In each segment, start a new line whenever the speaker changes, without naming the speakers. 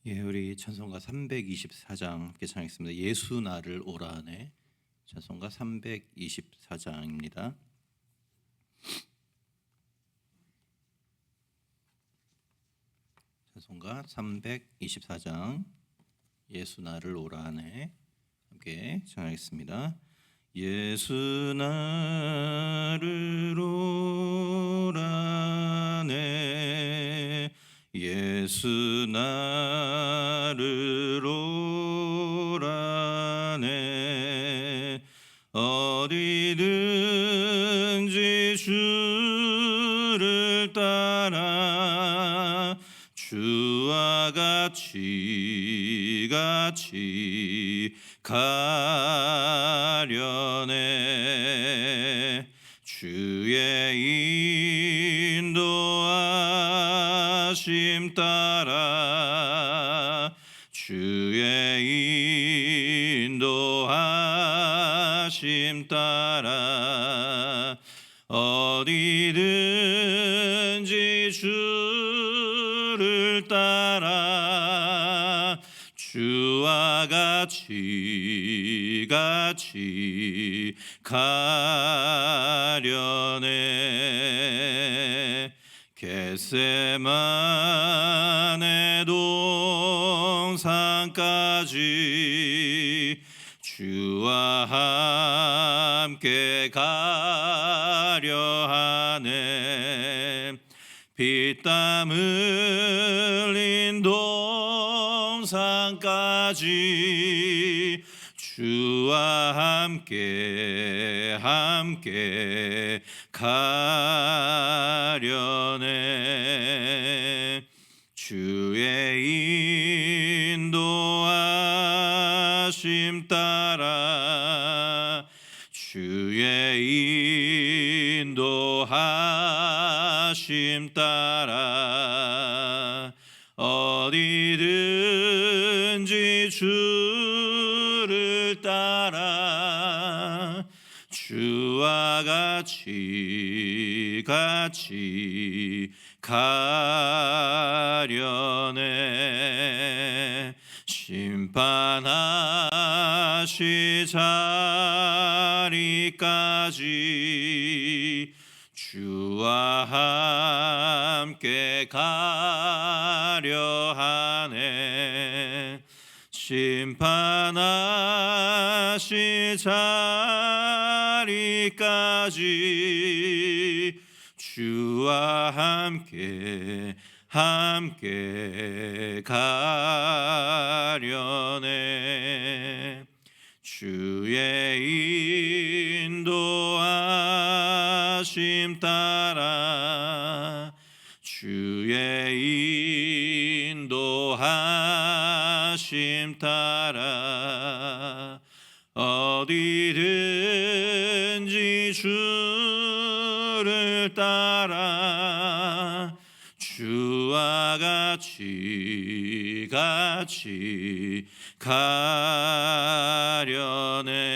예, 우리 찬송가 324장 함께 찬양했습니다. 예수 나를 오라네. 찬송가 324장입니다. 찬송가 324장 예수 나를 오라네 함께 찬양하겠습니다. 예수 나를 오라네 예수 나를 오라네 어디든지 주를 따라 주와 같이 가려네 주의 인도하심 따라 주의 인도하심 따라 어디든지 주를 따라 주와 같이 가려네 겟세마네 동산까지 주와 함께 가려 하네 피땀 흘린 동산까지 주와 함께 가려네 주의 인도하심 따라 주의 인도하심 따라 어디든지 주를 따라 주와 같이 가려네 심판하시 자리까지 주와 함께 가려 하네 심판하시 자리까지 주와 함께 가려네 주의 인도하심 따라 주의 인도하심 따라 어디든지 주를 따라 주와 같이 가려네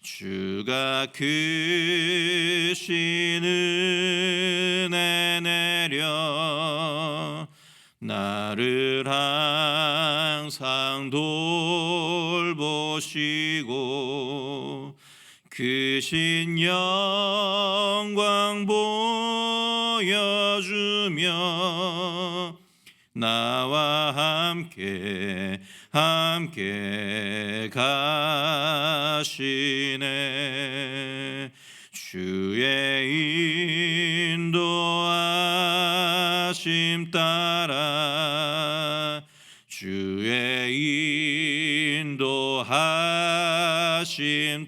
주가 크신 은혜 내려 나를 항상 돌보시고 크신 영광 보여주며 나와 함께 가시네 주의 인도하심 따라 주의 인도하심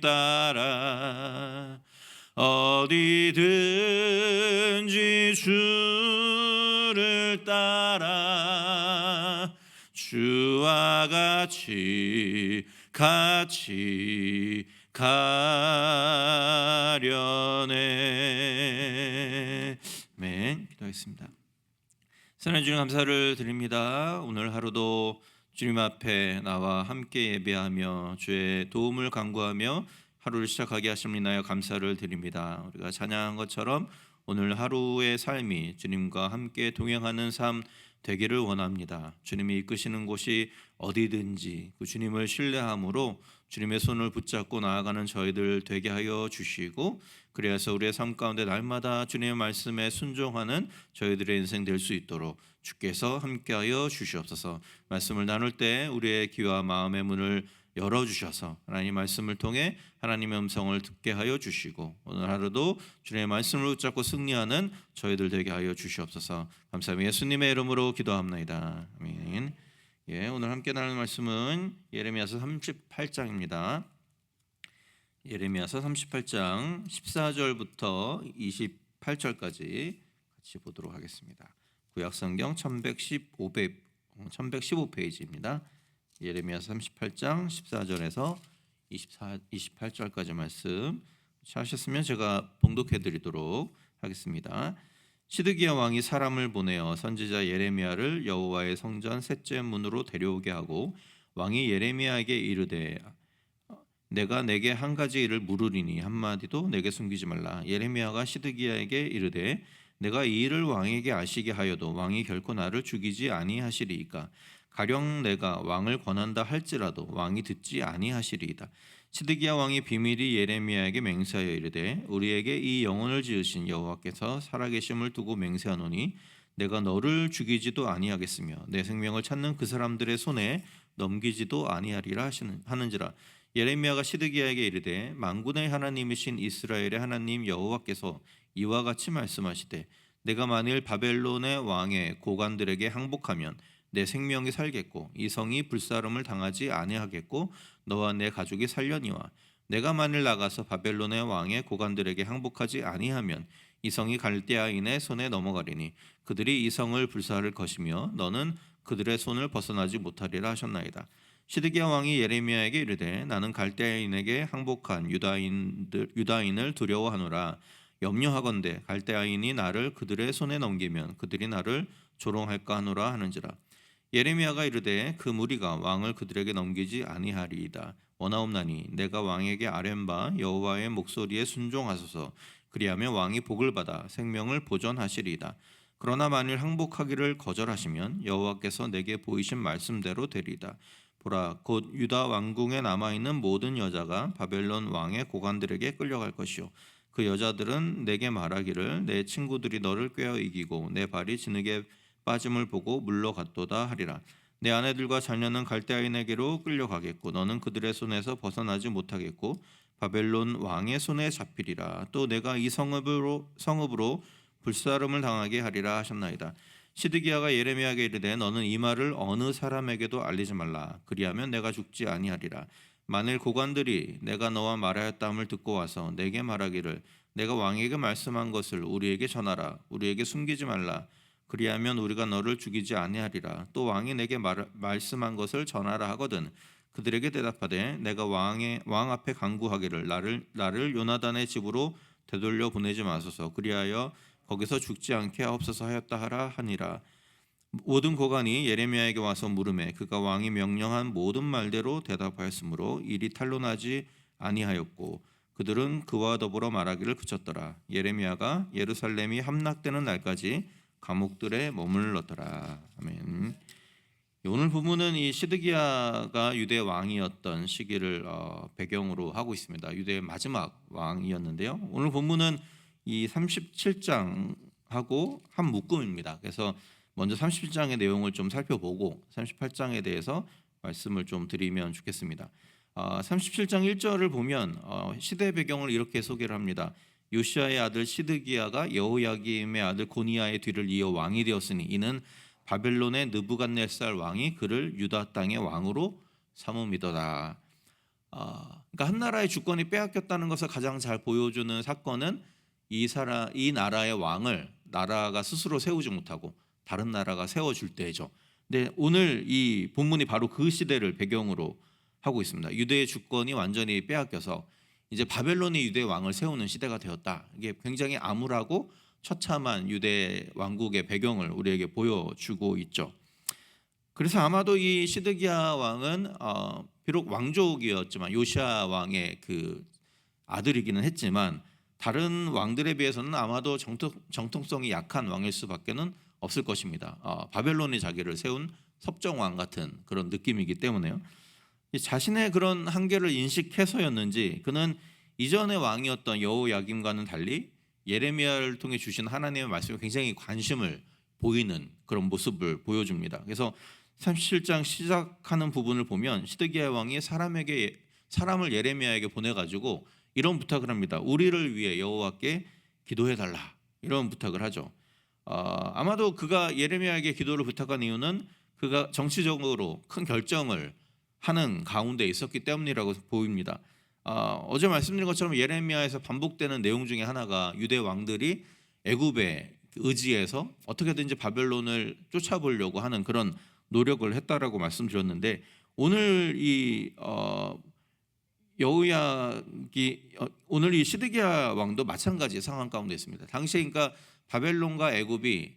따라 어디든지 주를 따라 주와 같이 가려네. 아멘. 기도하겠습니다. 선한 주님 감사를 드립니다. 오늘 하루도 주님 앞에 나와 함께 예배하며 주의 도움을 간구하며 하루를 시작하게 하심을 인하여 감사를 드립니다. 우리가 찬양한 것처럼 오늘 하루의 삶이 주님과 함께 동행하는 삶 되기를 원합니다. 주님이 이끄시는 곳이 어디든지 그 주님을 신뢰함으로 주님의 손을 붙잡고 나아가는 저희들 되게 하여 주시고, 그래서 우리의 삶 가운데 날마다 주님의 말씀에 순종하는 저희들의 인생 될 수 있도록 주께서 함께하여 주시옵소서. 말씀을 나눌 때 우리의 귀와 마음의 문을 열어주셔서 하나님 말씀을 통해 하나님의 음성을 듣게 하여 주시고, 오늘 하루도 주님의 말씀을 붙잡고 승리하는 저희들 되게 하여 주시옵소서. 감사합니다. 예수님의 이름으로 기도합나이다. 아멘. 오늘 함께 나눌 말씀은 예레미야서 38장입니다. 예레미야서 38장 14절부터 28절까지 같이 보도록 하겠습니다. 구약성경 1115페이지입니다. 예레미야서 38장 14절에서 28절까지 말씀 하셨으면 제가 봉독해 드리도록 하겠습니다. 시드기야 왕이 사람을 보내어 선지자 예레미야를 여호와의 성전 셋째 문으로 데려오게 하고, 왕이 예레미야에게 이르되 내가 내게 한 가지 일을 물으리니 한마디도 내게 숨기지 말라. 예레미야가 시드기야에게 이르되 내가 이 일을 왕에게 아시게 하여도 왕이 결코 나를 죽이지 아니하시리이까. 가령 내가 왕을 권한다 할지라도 왕이 듣지 아니하시리이다. 시드기야 왕이 비밀이 예레미야에게 맹세하여 이르되 우리에게 이 영혼을 지으신 여호와께서 살아계심을 두고 맹세하노니 내가 너를 죽이지도 아니하겠으며 내 생명을 찾는 그 사람들의 손에 넘기지도 아니하리라 하는지라. 예레미야가 시드기야에게 이르되 만군의 하나님이신 이스라엘의 하나님 여호와께서 이와 같이 말씀하시되 내가 만일 바벨론의 왕의 고관들에게 항복하면 내 생명이 살겠고 이 성이 불사름을 당하지 아니하겠고 너와 내 가족이 살려니와, 내가 만일 나가서 바벨론의 왕의 고관들에게 항복하지 아니하면 이 성이 갈대아인의 손에 넘어가리니 그들이 이 성을 불사할 것이며 너는 그들의 손을 벗어나지 못하리라 하셨나이다. 시드기야 왕이 예레미야에게 이르되 나는 갈대아인에게 항복한 유다인을 두려워하노라. 염려하건대 갈대아인이 나를 그들의 손에 넘기면 그들이 나를 조롱할까 하노라 하는지라. 예레미야가 이르되 그 무리가 왕을 그들에게 넘기지 아니하리이다. 원하옵나니 내가 왕에게 아뢰는 바 여호와의 목소리에 순종하소서. 그리하면 왕이 복을 받아 생명을 보존하시리이다. 그러나 만일 항복하기를 거절하시면 여호와께서 내게 보이신 말씀대로 되리이다. 보라, 곧 유다 왕궁에 남아있는 모든 여자가 바벨론 왕의 고관들에게 끌려갈 것이요 그 여자들은 내게 말하기를 내 친구들이 너를 꾀어 이기고 내 발이 진흙에 빠짐을 보고 물러갔도다 하리라. 내 아내들과 자녀는 갈대아인에게로 끌려가겠고 너는 그들의 손에서 벗어나지 못하겠고 바벨론 왕의 손에 잡히리라. 또 내가 이 성읍으로 불사름을 당하게 하리라 하셨나이다. 시드기야가 예레미야에게 이르되 너는 이 말을 어느 사람에게도 알리지 말라. 그리하면 내가 죽지 아니하리라. 만일 고관들이 내가 너와 말하였다함을 듣고 와서 내게 말하기를 내가 왕에게 말씀한 것을 우리에게 전하라. 우리에게 숨기지 말라. 그리하면 우리가 너를 죽이지 아니하리라. 또 왕이 내게 말씀한 것을 전하라 하거든 그들에게 대답하되 내가 왕 앞에 간구하기를 나를 요나단의 집으로 되돌려 보내지 마소서. 그리하여 거기서 죽지 않게 하옵소서 하였다 하라 하니라. 모든 고관이 예레미야에게 와서 물으매 그가 왕이 명령한 모든 말대로 대답하였으므로 일이 탄로나지 아니하였고 그들은 그와 더불어 말하기를 그쳤더라. 예레미야가 예루살렘이 함락되는 날까지 감옥들에 머물렀더라. 아멘. 오늘 본문은 이 시드기야가 유대 왕이었던 시기를 배경으로 하고 있습니다. 유대의 마지막 왕이었는데요. 오늘 본문은 이 37장하고 한 묶음입니다. 그래서 먼저 37장의 내용을 좀 살펴보고 38장에 대해서 말씀을 좀 드리면 좋겠습니다. 37장 1절을 보면 시대 배경을 이렇게 소개를 합니다. 요시아의 아들 시드기야가 여호야김의 아들 고니야의 뒤를 이어 왕이 되었으니 이는 바벨론의 느부갓네살 왕이 그를 유다 땅의 왕으로 삼음이더라. 그러니까 한 나라의 주권이 빼앗겼다는 것을 가장 잘 보여주는 사건은 이 나라의 왕을 나라가 스스로 세우지 못하고 다른 나라가 세워줄 때죠. 근데 오늘 이 본문이 바로 그 시대를 배경으로 하고 있습니다. 유대의 주권이 완전히 빼앗겨서 이제 바벨론이 유대 왕을 세우는 시대가 되었다. 이게 굉장히 암울하고 처참한 유대 왕국의 배경을 우리에게 보여주고 있죠. 그래서 아마도 이 시드기야 왕은 비록 왕족이었지만 요시아 왕의 그 아들이기는 했지만 다른 왕들에 비해서는 아마도 정통성이 약한 왕일 수밖에는 없을 것입니다. 바벨론이 자기를 세운 섭정왕 같은 그런 느낌이기 때문에요. 자신의 그런 한계를 인식해서였는지 그는 이전의 왕이었던 여호야김과는 달리 예레미야를 통해 주신 하나님의 말씀에 굉장히 관심을 보이는 그런 모습을 보여줍니다. 그래서 37장 시작하는 부분을 보면 시드기야 왕이 사람을 예레미야에게 보내가지고 이런 부탁을 합니다. 우리를 위해 여호와께 기도해달라, 이런 부탁을 하죠. 아마도 그가 예레미야에게 기도를 부탁한 이유는 그가 정치적으로 큰 결정을 하는 가운데 있었기 때문이라고 보입니다. 어제 말씀드린 것처럼 예레미야에서 반복되는 내용 중에 하나가 유대 왕들이 애굽에 의지해서 어떻게든지 바벨론을 쫓아보려고 하는 그런 노력을 했다라고 말씀드렸는데, 오늘 오늘 이 시드기야 왕도 마찬가지 상황 가운데 있습니다. 당시에 그러니까 바벨론과 애굽이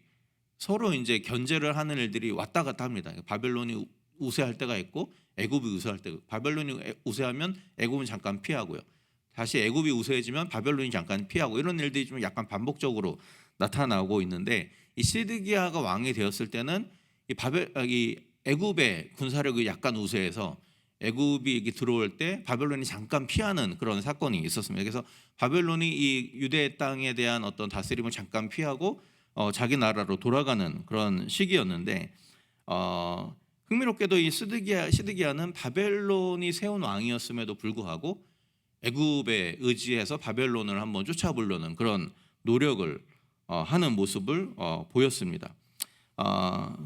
서로 이제 견제를 하는 일들이 왔다 갔다 합니다. 바벨론이 우세할 때가 있고 애굽이 우세할 때, 바벨론이 우세하면 애굽은 잠깐 피하고요. 다시 애굽이 우세해지면 바벨론이 잠깐 피하고, 이런 일들이 좀 약간 반복적으로 나타나고 있는데, 이 시드기야가 왕이 되었을 때는 이 애굽의 군사력이 약간 우세해서 애굽이 들어올 때 바벨론이 잠깐 피하는 그런 사건이 있었습니다. 그래서 바벨론이 이 유대 땅에 대한 어떤 다스림을 잠깐 피하고 자기 나라로 돌아가는 그런 시기였는데, 흥미롭게도 이 시드기야는 바벨론이 세운 왕이었음에도 불구하고 애굽에 의지해서 바벨론을 한번 쫓아보려는 그런 노력을 하는 모습을 보였습니다.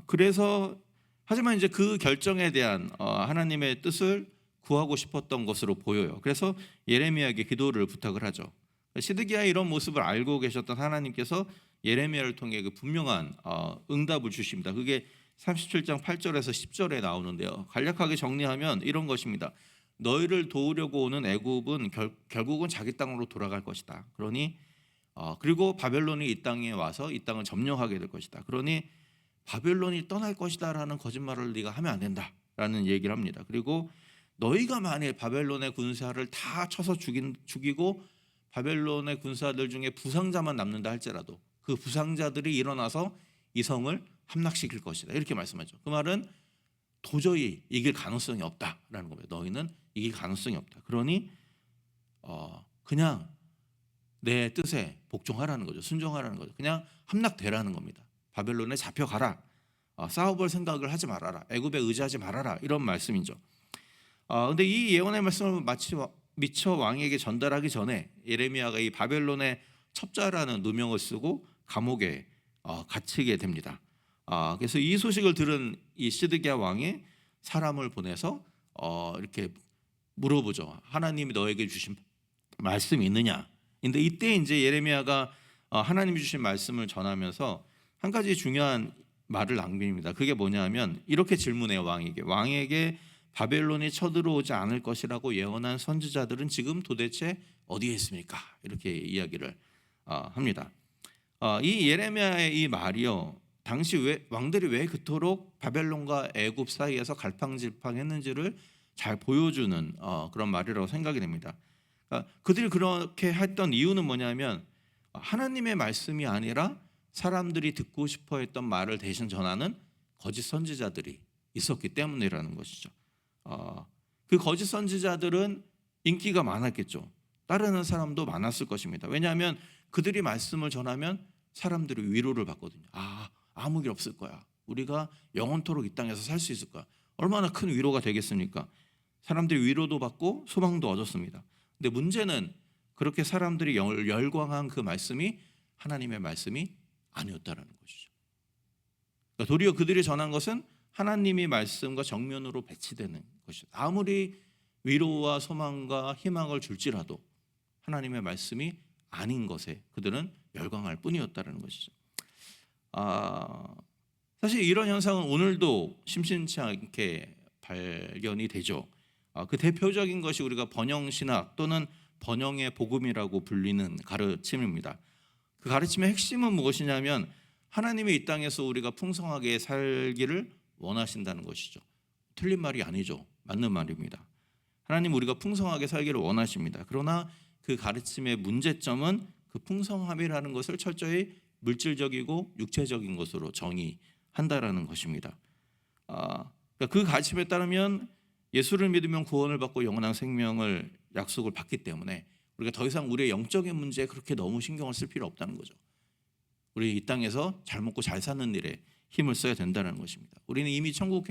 그래서 하지만 이제 그 결정에 대한 하나님의 뜻을 구하고 싶었던 것으로 보여요. 그래서 예레미야에게 기도를 부탁을 하죠. 시드기야의 이런 모습을 알고 계셨던 하나님께서 예레미야를 통해 그 분명한 응답을 주십니다. 그게 37장 8절에서 10절에 나오는데요. 간략하게 정리하면 이런 것입니다. 너희를 도우려고 오는 애굽은 결국은 자기 땅으로 돌아갈 것이다. 그러니 그리고 바벨론이 이 땅에 와서 이 땅을 점령하게 될 것이다. 그러니 바벨론이 떠날 것이다라는 거짓말을 네가 하면 안 된다라는 얘기를 합니다. 그리고 너희가 만일 바벨론의 군사를 다 쳐서 죽이고 바벨론의 군사들 중에 부상자만 남는다 할지라도 그 부상자들이 일어나서 이 성을 함락시킬 것이다, 이렇게 말씀하죠. 그 말은 도저히 이길 가능성이 없다라는 겁니다. 너희는 이길 가능성이 없다. 그러니 그냥 내 뜻에 복종하라는 거죠. 순종하라는 거죠. 그냥 함락되라는 겁니다. 바벨론에 잡혀가라. 싸워볼 생각을 하지 말아라. 애굽에 의지하지 말아라. 이런 말씀이죠. 근데 이 예언의 말씀을 미처 왕에게 전달하기 전에 예레미야가 이 바벨론의 첩자라는 누명을 쓰고 감옥에 갇히게 됩니다. 그래서 이 소식을 들은 이 시드기야 왕이 사람을 보내서 이렇게 물어보죠. 하나님이 너에게 주신 말씀이 있느냐? 근데 이때 이제 예레미야가 하나님이 주신 말씀을 전하면서 한 가지 중요한 말을 남깁니다. 그게 뭐냐면 이렇게 질문해요. 왕에게 바벨론이 쳐들어오지 않을 것이라고 예언한 선지자들은 지금 도대체 어디에 있습니까? 이렇게 이야기를 합니다. 이 예레미야의 이 말이요, 당시 왕들이 왜 그토록 바벨론과 애굽 사이에서 갈팡질팡했는지를 잘 보여주는 그런 말이라고 생각이 됩니다. 그들이 그렇게 했던 이유는 뭐냐면 하나님의 말씀이 아니라 사람들이 듣고 싶어했던 말을 대신 전하는 거짓 선지자들이 있었기 때문이라는 것이죠. 그 거짓 선지자들은 인기가 많았겠죠. 따르는 사람도 많았을 것입니다. 왜냐하면 그들이 말씀을 전하면 사람들이 위로를 받거든요. 아무 일 없을 거야. 우리가 영원토록 이 땅에서 살 수 있을 거야. 얼마나 큰 위로가 되겠습니까? 사람들이 위로도 받고 소망도 얻었습니다. 근데 문제는 그렇게 사람들이 열광한 그 말씀이 하나님의 말씀이 아니었다라는 것이죠. 그러니까 도리어 그들이 전한 것은 하나님의 말씀과 정면으로 배치되는 것이죠. 아무리 위로와 소망과 희망을 줄지라도 하나님의 말씀이 아닌 것에 그들은 열광할 뿐이었다는 것이죠. 사실 이런 현상은 오늘도 심심치 않게 발견이 되죠. 그 대표적인 것이 우리가 번영신학 또는 번영의 복음이라고 불리는 가르침입니다. 그 가르침의 핵심은 무엇이냐면 하나님이 이 땅에서 우리가 풍성하게 살기를 원하신다는 것이죠. 틀린 말이 아니죠. 맞는 말입니다. 하나님 우리가 풍성하게 살기를 원하십니다. 그러나 그 가르침의 문제점은 그 풍성함이라는 것을 철저히 물질적이고 육체적인 것으로 정의한다라는 것입니다. 그러니까 그 가르침에 따르면 예수를 믿으면 구원을 받고 영원한 생명을 약속을 받기 때문에 우리가 더 이상 우리의 영적인 문제에 그렇게 너무 신경을 쓸 필요 없다는 거죠. 우리 이 땅에서 잘 먹고 잘 사는 일에 힘을 써야 된다는 것입니다. 우리는 이미 천국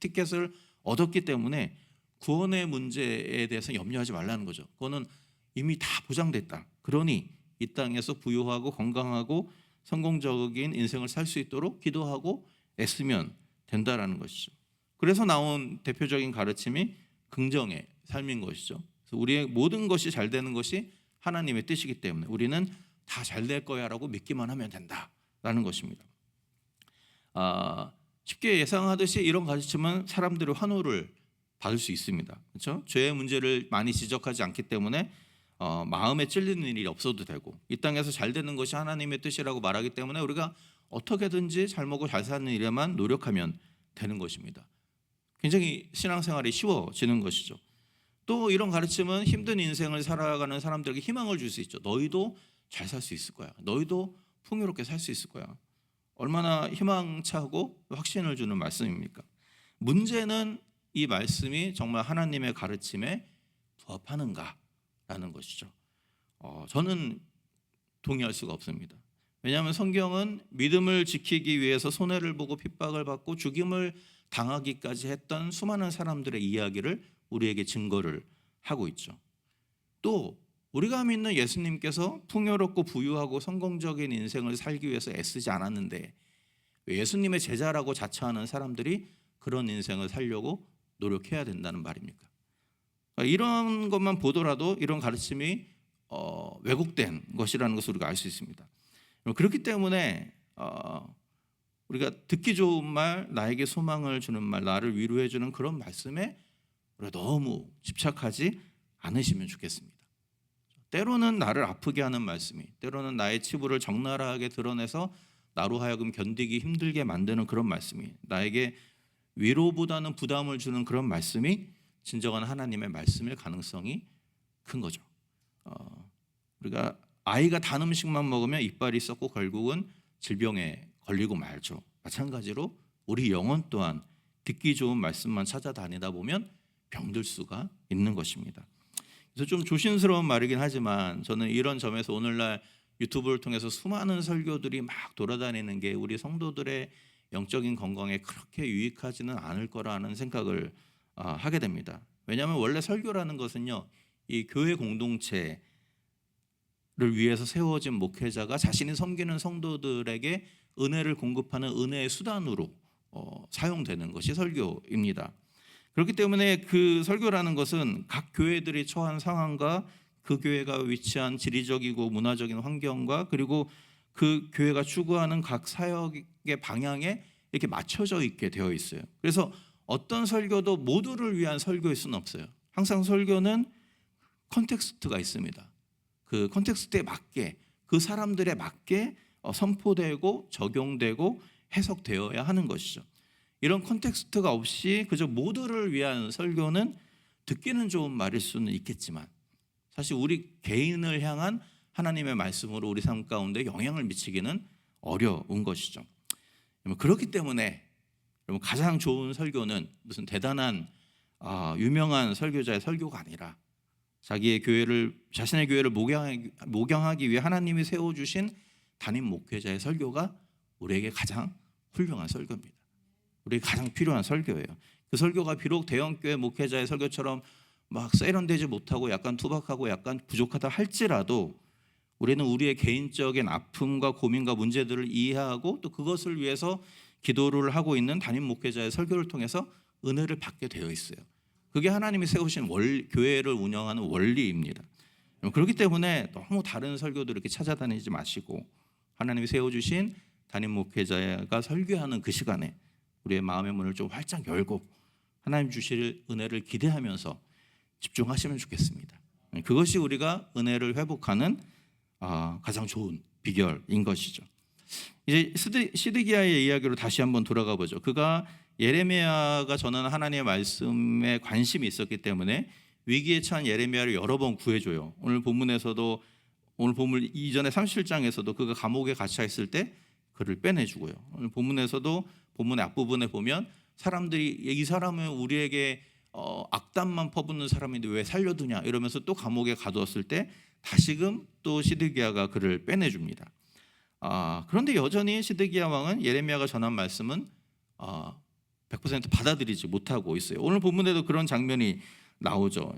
티켓을 얻었기 때문에 구원의 문제에 대해서 염려하지 말라는 거죠. 그거는 이미 다 보장됐다. 그러니 이 땅에서 부유하고 건강하고 성공적인 인생을 살 수 있도록 기도하고 애쓰면 된다라는 것이죠. 그래서 나온 대표적인 가르침이 긍정의 삶인 것이죠. 그래서 우리의 모든 것이 잘 되는 것이 하나님의 뜻이기 때문에 우리는 다 잘 될 거야라고 믿기만 하면 된다라는 것입니다. 쉽게 예상하듯이 이런 가르침은 사람들의 환호를 받을 수 있습니다. 그렇죠? 죄의 문제를 많이 지적하지 않기 때문에 마음에 찔리는 일이 없어도 되고 이 땅에서 잘 되는 것이 하나님의 뜻이라고 말하기 때문에 우리가 어떻게든지 잘 먹고 잘 사는 일에만 노력하면 되는 것입니다. 굉장히 신앙생활이 쉬워지는 것이죠. 또 이런 가르침은 힘든 인생을 살아가는 사람들에게 희망을 줄 수 있죠. 너희도 잘 살 수 있을 거야. 너희도 풍요롭게 살 수 있을 거야. 얼마나 희망차고 확신을 주는 말씀입니까? 문제는 이 말씀이 정말 하나님의 가르침에 부합하는가라는 것이죠. 저는 동의할 수가 없습니다. 왜냐하면 성경은 믿음을 지키기 위해서 손해를 보고 핍박을 받고 죽임을 당하기까지 했던 수많은 사람들의 이야기를 우리에게 증거를 하고 있죠. 또 우리가 믿는 예수님께서 풍요롭고 부유하고 성공적인 인생을 살기 위해서 애쓰지 않았는데 왜 예수님의 제자라고 자처하는 사람들이 그런 인생을 살려고 노력해야 된다는 말입니까? 그러니까 이런 것만 보더라도 이런 가르침이 왜곡된 것이라는 것을 우리가 알 수 있습니다. 그렇기 때문에 우리가 듣기 좋은 말, 나에게 소망을 주는 말, 나를 위로해 주는 그런 말씀에 우리가 너무 집착하지 않으시면 좋겠습니다. 때로는 나를 아프게 하는 말씀이, 때로는 나의 치부를 적나라하게 드러내서 나로 하여금 견디기 힘들게 만드는 그런 말씀이, 나에게 위로보다는 부담을 주는 그런 말씀이 진정한 하나님의 말씀일 가능성이 큰 거죠. 우리가 아이가 단 음식만 먹으면 이빨이 썩고 결국은 질병에 걸리고 말죠. 마찬가지로 우리 영혼 또한 듣기 좋은 말씀만 찾아다니다 보면 병들 수가 있는 것입니다. 그래서 좀 조심스러운 말이긴 하지만 저는 이런 점에서 오늘날 유튜브를 통해서 수많은 설교들이 막 돌아다니는 게 우리 성도들의 영적인 건강에 그렇게 유익하지는 않을 거라는 생각을 하게 됩니다. 왜냐하면 원래 설교라는 것은요, 이 교회 공동체를 위해서 세워진 목회자가 자신이 섬기는 성도들에게 은혜를 공급하는 은혜의 수단으로 사용되는 것이 설교입니다. 그렇기 때문에 그 설교라는 것은 각 교회들이 처한 상황과 그 교회가 위치한 지리적이고 문화적인 환경과 그리고 그 교회가 추구하는 각 사역의 방향에 이렇게 맞춰져 있게 되어 있어요. 그래서 어떤 설교도 모두를 위한 설교일 수는 없어요. 항상 설교는 컨텍스트가 있습니다. 그 컨텍스트에 맞게, 그 사람들에 맞게 선포되고 적용되고 해석되어야 하는 것이죠. 이런 컨텍스트가 없이 그저 모두를 위한 설교는 듣기는 좋은 말일 수는 있겠지만 사실 우리 개인을 향한 하나님의 말씀으로 우리 삶 가운데 영향을 미치기는 어려운 것이죠. 그렇기 때문에 가장 좋은 설교는 무슨 대단한 유명한 설교자의 설교가 아니라 자신의 교회를 목양하기 위해 하나님이 세워주신 담임 목회자의 설교가 우리에게 가장 훌륭한 설교입니다. 우리에게 가장 필요한 설교예요. 그 설교가 비록 대형교회 목회자의 설교처럼 막 세련되지 못하고 약간 투박하고 약간 부족하다 할지라도 우리는 우리의 개인적인 아픔과 고민과 문제들을 이해하고 또 그것을 위해서 기도를 하고 있는 담임 목회자의 설교를 통해서 은혜를 받게 되어 있어요. 그게 하나님이 세우신 교회를 운영하는 원리입니다. 그렇기 때문에 너무 다른 설교들 이렇게 찾아다니지 마시고 하나님이 세워주신 담임 목회자가 설교하는 그 시간에 우리의 마음의 문을 좀 활짝 열고 하나님 주실 은혜를 기대하면서 집중하시면 좋겠습니다. 그것이 우리가 은혜를 회복하는 가장 좋은 비결인 것이죠. 이제 시드기야의 이야기로 다시 한번 돌아가 보죠. 그가 예레미야가 전하는 하나님의 말씀에 관심이 있었기 때문에
위기에 처한 예레미야를 여러 번 구해줘요. 오늘 본문 이전에 37장에서도 그가 감옥에 갇혀 있을 때 그를 빼내주고요. 오늘 본문에서도 본문의 앞부분에 보면 사람들이 이 사람은 우리에게 악담만 퍼붓는 사람인데 왜 살려두냐 이러면서 또 감옥에 가두었을 때 다시금 또 시드기야가 그를 빼내줍니다. 그런데 여전히 시드기야 왕은 예레미야가 전한 말씀은 100% 받아들이지 못하고 있어요. 오늘 본문에도 그런 장면이 나오죠.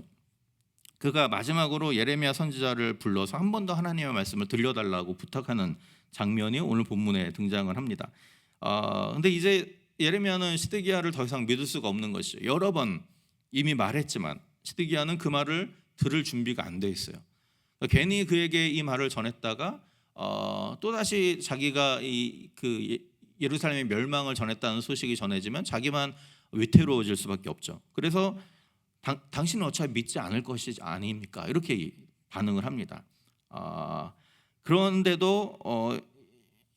그가 마지막으로 예레미야 선지자를 불러서 한 번 더 하나님의 말씀을 들려달라고 부탁하는 장면이 오늘 본문에 등장을 합니다. 근데 이제 예레미야는 시드기야를 더 이상 믿을 수가 없는 것이죠. 여러 번 이미 말했지만 시드기야는 그 말을 들을 준비가 안 돼 있어요. 괜히 그에게 이 말을 전했다가 또다시 자기가 예루살렘의 멸망을 전했다는 소식이 전해지면 자기만 위태로워질 수밖에 없죠. 그래서 당신은 어차피 믿지 않을 것이 아닙니까? 이렇게 반응을 합니다. 그런데도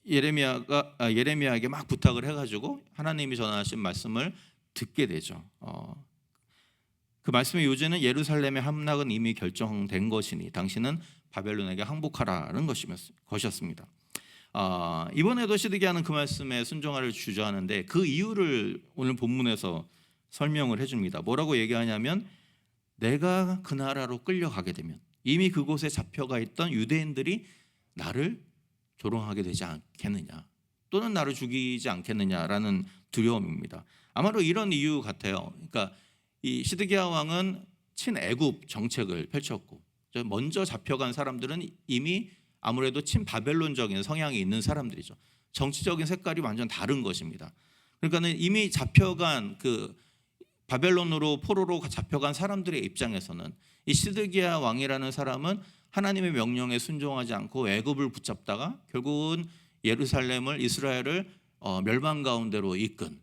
예레미야에게 막 부탁을 해가지고 하나님이 전하신 말씀을 듣게 되죠. 그 말씀의 요지는 예루살렘의 함락은 이미 결정된 것이니 당신은 바벨론에게 항복하라는 것이었습니다. 이번에도 시드기야는 그 말씀에 순종하를 주저하는데 그 이유를 오늘 본문에서 설명을 해줍니다. 뭐라고 얘기하냐면 내가 그 나라로 끌려가게 되면 이미 그곳에 잡혀가 있던 유대인들이 나를 조롱하게 되지 않겠느냐 또는 나를 죽이지 않겠느냐라는 두려움입니다. 아마도 이런 이유 같아요. 그러니까 이 시드기야 왕은 친애굽 정책을 펼쳤고 먼저 잡혀간 사람들은 이미 아무래도 친바벨론적인 성향이 있는 사람들이죠. 정치적인 색깔이 완전 다른 것입니다. 그러니까는 이미 잡혀간 바벨론으로 포로로 잡혀간 사람들의 입장에서는 이 시드기야 왕이라는 사람은 하나님의 명령에 순종하지 않고 애굽을 붙잡다가 결국은 예루살렘을 이스라엘을 멸망 가운데로 이끈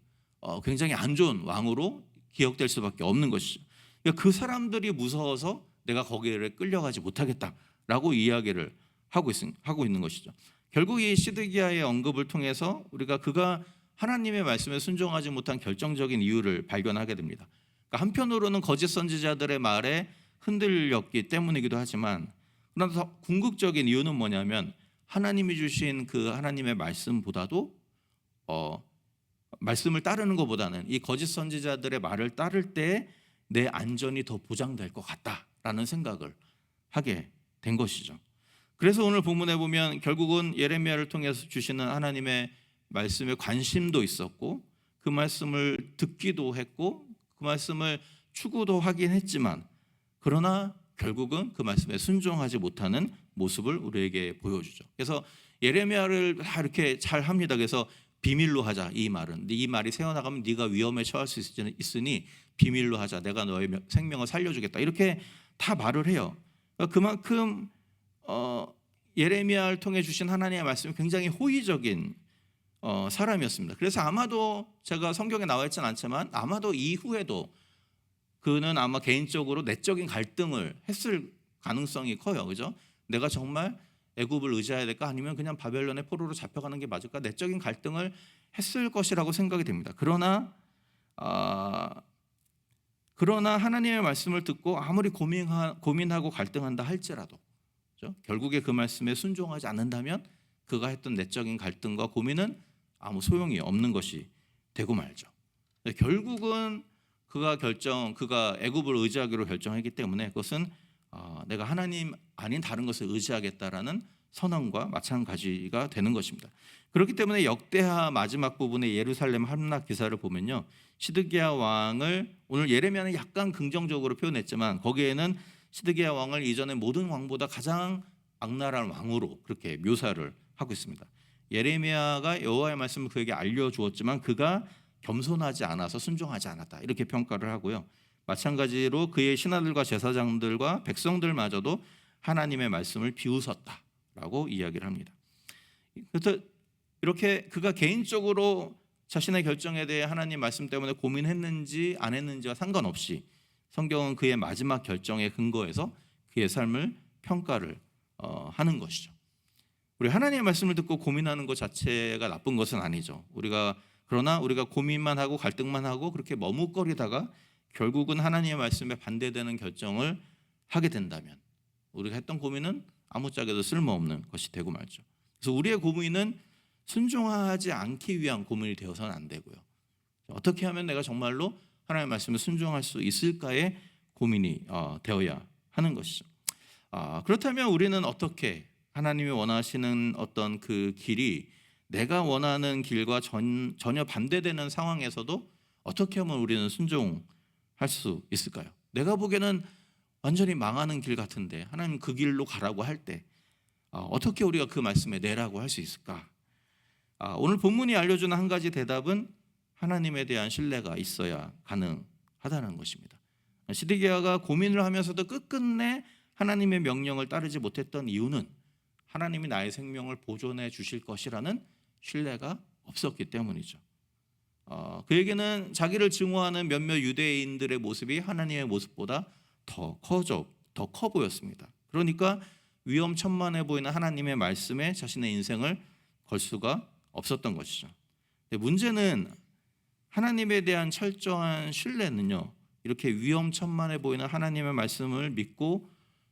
굉장히 안 좋은 왕으로 기억될 수밖에 없는 것이죠. 그러니까 그 사람들이 무서워서 내가 거기를 끌려가지 못하겠다라고 이야기를 하고 있는 것이죠. 결국 이 시드기야의 언급을 통해서 우리가 그가 하나님의 말씀에 순종하지 못한 결정적인 이유를 발견하게 됩니다. 그러니까 한편으로는 거짓 선지자들의 말에 흔들렸기 때문이기도 하지만 그러나 더 궁극적인 이유는 뭐냐면 하나님이 주신 그 하나님의 말씀보다도 말씀을 따르는 것보다는 이 거짓 선지자들의 말을 따를 때 내 안전이 더 보장될 것 같다라는 생각을 하게 된 것이죠. 그래서 오늘 본문에 보면 결국은 예레미야를 통해서 주시는 하나님의 말씀에 관심도 있었고 그 말씀을 듣기도 했고 그 말씀을 추구도 하긴 했지만 그러나 결국은 그 말씀에 순종하지 못하는 모습을 우리에게 보여주죠. 그래서 예레미야를 다 이렇게 잘 합니다. 그래서 비밀로 하자. 이 말은 이 말이 새어나가면 네가 위험에 처할 수 있으니 비밀로 하자. 내가 너의 생명을 살려주겠다. 이렇게 다 말을 해요. 그만큼 예레미야를 통해 주신 하나님의 말씀이 굉장히 호의적인 사람이었습니다. 그래서 아마도 제가 성경에 나와 있지는 않지만 아마도 이후에도 그는 아마 개인적으로 내적인 갈등을 했을 가능성이 커요. 그죠? 내가 정말 애굽을 의지해야 될까 아니면 그냥 바벨론의 포로로 잡혀가는 게 맞을까? 내적인 갈등을 했을 것이라고 생각이 됩니다. 그러나 하나님의 말씀을 듣고 아무리 고민하고 갈등한다 할지라도 그렇죠? 결국에 그 말씀에 순종하지 않는다면 그가 했던 내적인 갈등과 고민은 아무 소용이 없는 것이 되고 말죠. 결국은 그가 애굽을 의지하기로 결정했기 때문에 그것은 내가 하나님 아닌 다른 것을 의지하겠다라는 선언과 마찬가지가 되는 것입니다. 그렇기 때문에 역대하 마지막 부분의 예루살렘 함락 기사를 보면요, 시드기야 왕을 오늘 예레미야는 약간 긍정적으로 표현했지만 거기에는 시드기야 왕을 이전의 모든 왕보다 가장 악랄한 왕으로 그렇게 묘사를 하고 있습니다. 예레미야가 여호와의 말씀을 그에게 알려주었지만 그가 겸손하지 않아서 순종하지 않았다 이렇게 평가를 하고요. 마찬가지로 그의 신하들과 제사장들과 백성들마저도 하나님의 말씀을 비웃었다라고 이야기를 합니다. 그래서 이렇게 그가 개인적으로 자신의 결정에 대해 하나님 말씀 때문에 고민했는지 안 했는지와 상관없이 성경은 그의 마지막 결정에 근거해서 그의 삶을 평가를 하는 것이죠. 우리 하나님의 말씀을 듣고 고민하는 것 자체가 나쁜 것은 아니죠. 그러나 우리가 고민만 하고 갈등만 하고 그렇게 머뭇거리다가 결국은 하나님의 말씀에 반대되는 결정을 하게 된다면 우리가 했던 고민은 아무짝에도 쓸모없는 것이 되고 말죠. 그래서 우리의 고민은 순종하지 않기 위한 고민이 되어서는 안 되고요. 어떻게 하면 내가 정말로 하나님의 말씀에 순종할 수 있을까의 고민이 되어야 하는 것이죠. 그렇다면 우리는 어떻게 하나님이 원하시는 어떤 그 길이 내가 원하는 길과 전혀 반대되는 상황에서도 어떻게 하면 우리는 순종할 수 있을까요? 내가 보기에는 완전히 망하는 길 같은데 하나님 그 길로 가라고 할 때 어떻게 우리가 그 말씀에 내라고 할 수 있을까? 오늘 본문이 알려주는 한 가지 대답은 하나님에 대한 신뢰가 있어야 가능하다는 것입니다. 시드기야가 고민을 하면서도 끝끝내 하나님의 명령을 따르지 못했던 이유는 하나님이 나의 생명을 보존해 주실 것이라는 신뢰가 없었기 때문이죠. 그에게는 자기를 증오하는 몇몇 유대인들의 모습이 하나님의 모습보다 더 커 보였습니다. 그러니까 위험천만해 보이는 하나님의 말씀에 자신의 인생을 걸 수가 없었던 것이죠. 근데 문제는 하나님에 대한 철저한 신뢰는요, 이렇게 위험천만해 보이는 하나님의 말씀을 믿고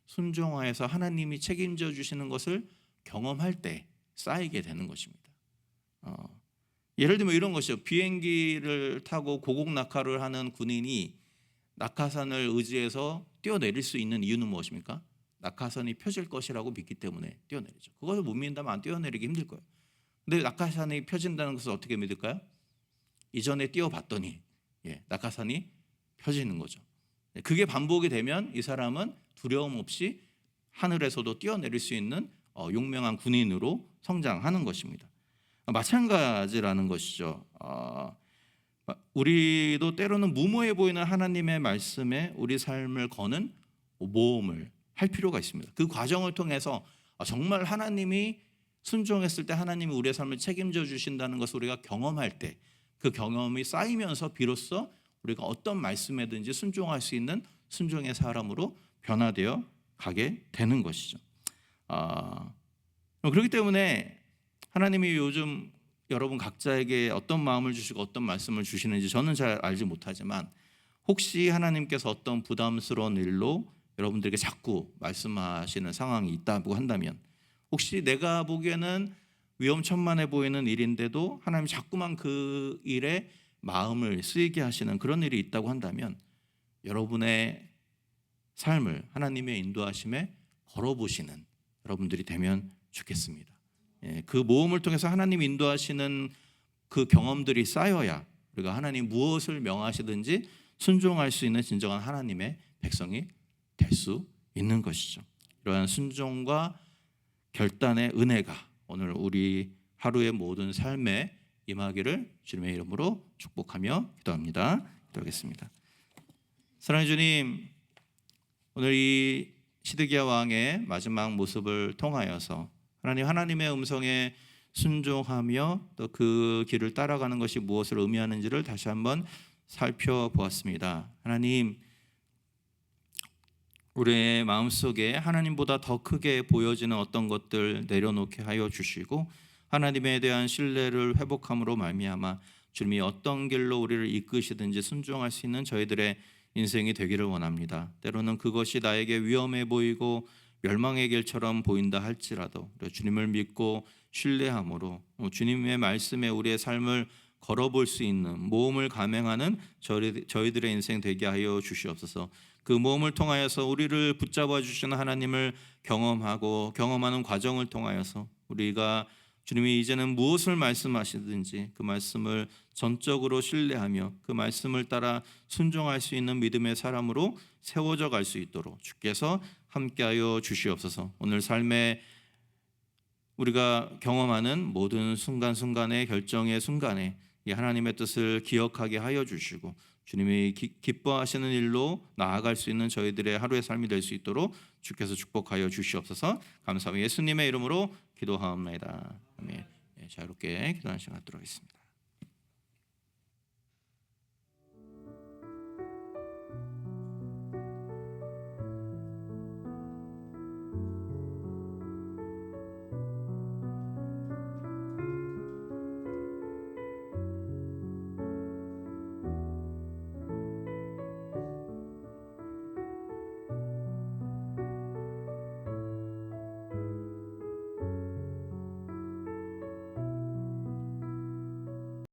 순종하여서 하나님이 책임져 주시는 것을 경험할 때 쌓이게 되는 것입니다. 예를 들면 이런 것이죠. 비행기를 타고 고공 낙하를 하는 군인이 낙하산을 의지해서 뛰어내릴 수 있는 이유는 무엇입니까? 낙하산이 펴질 것이라고 믿기 때문에 뛰어내리죠. 그것을 못 믿는다면 안 뛰어내리기 힘들 거예요. 근데 낙하산이 펴진다는 것을 어떻게 믿을까요? 이전에 뛰어봤더니 낙하산이 펴지는 거죠. 그게 반복이 되면 이 사람은 두려움 없이 하늘에서도 뛰어내릴 수 있는 용맹한 군인으로 성장하는 것입니다. 마찬가지라는 것이죠. 우리도 때로는 무모해 보이는 하나님의 말씀에 우리 삶을 거는 모험을 할 필요가 있습니다. 그 과정을 통해서 정말 하나님이 순종했을 때 하나님이 우리의 삶을 책임져 주신다는 것을 우리가 경험할 때 그 경험이 쌓이면서 비로소 우리가 어떤 말씀에든지 순종할 수 있는 순종의 사람으로 변화되어 가게 되는 것이죠. 그렇기 때문에 하나님이 요즘 여러분 각자에게 어떤 마음을 주시고 어떤 말씀을 주시는지 저는 잘 알지 못하지만 혹시 하나님께서 어떤 부담스러운 일로 여러분들에게 자꾸 말씀하시는 상황이 있다고 한다면 혹시 내가 보기에는 위험천만해 보이는 일인데도 하나님 자꾸만 그 일에 마음을 쓰이게 하시는 그런 일이 있다고 한다면 여러분의 삶을 하나님의 인도하심에 걸어보시는 여러분들이 되면 좋겠습니다. 그 모험을 통해서 하나님 인도하시는 그 경험들이 쌓여야 우리가 하나님 무엇을 명하시든지 순종할 수 있는 진정한 하나님의 백성이 될 수 있는 것이죠. 이러한 순종과 결단의 은혜가 오늘 우리 하루의 모든 삶에 임하기를 주님의 이름으로 축복하며 기도합니다. 기도하겠습니다. 사랑하는 주님, 오늘 이 시드기야 왕의 마지막 모습을 통하여서 하나님의 음성에 순종하며 또 그 길을 따라가는 것이 무엇을 의미하는지를 다시 한번 살펴보았습니다. 하나님, 우리의 마음속에 하나님보다 더 크게 보여지는 어떤 것들 내려놓게 하여 주시고 하나님에 대한 신뢰를 회복함으로 말미암아 주님이 어떤 길로 우리를 이끄시든지 순종할 수 있는 저희들의 인생이 되기를 원합니다. 때로는 그것이 나에게 위험해 보이고 멸망의 길처럼 보인다 할지라도 주님을 믿고 신뢰함으로 주님의 말씀에 우리의 삶을 걸어볼 수 있는 모험을 감행하는 저희들의 인생 되게 하여 주시옵소서. 그 모험을 통하여서 우리를 붙잡아 주시는 하나님을 경험하는 과정을 통하여서 우리가 주님이 이제는 무엇을 말씀하시든지 그 말씀을 전적으로 신뢰하며 그 말씀을 따라 순종할 수 있는 믿음의 사람으로 세워져 갈 수 있도록 주께서 함께하여 주시옵소서. 오늘 삶에 우리가 경험하는 모든 순간순간의 결정의 순간에 이 하나님의 뜻을 기억하게 하여 주시고 주님이 기뻐하시는 일로 나아갈 수 있는 저희들의 하루의 삶이 될 수 있도록 주께서 축복하여 주시옵소서. 감사합니다. 예수님의 이름으로 기도하옵나이다. 아멘. 자유롭게 기도하는 시간 갖도록 하겠습니다.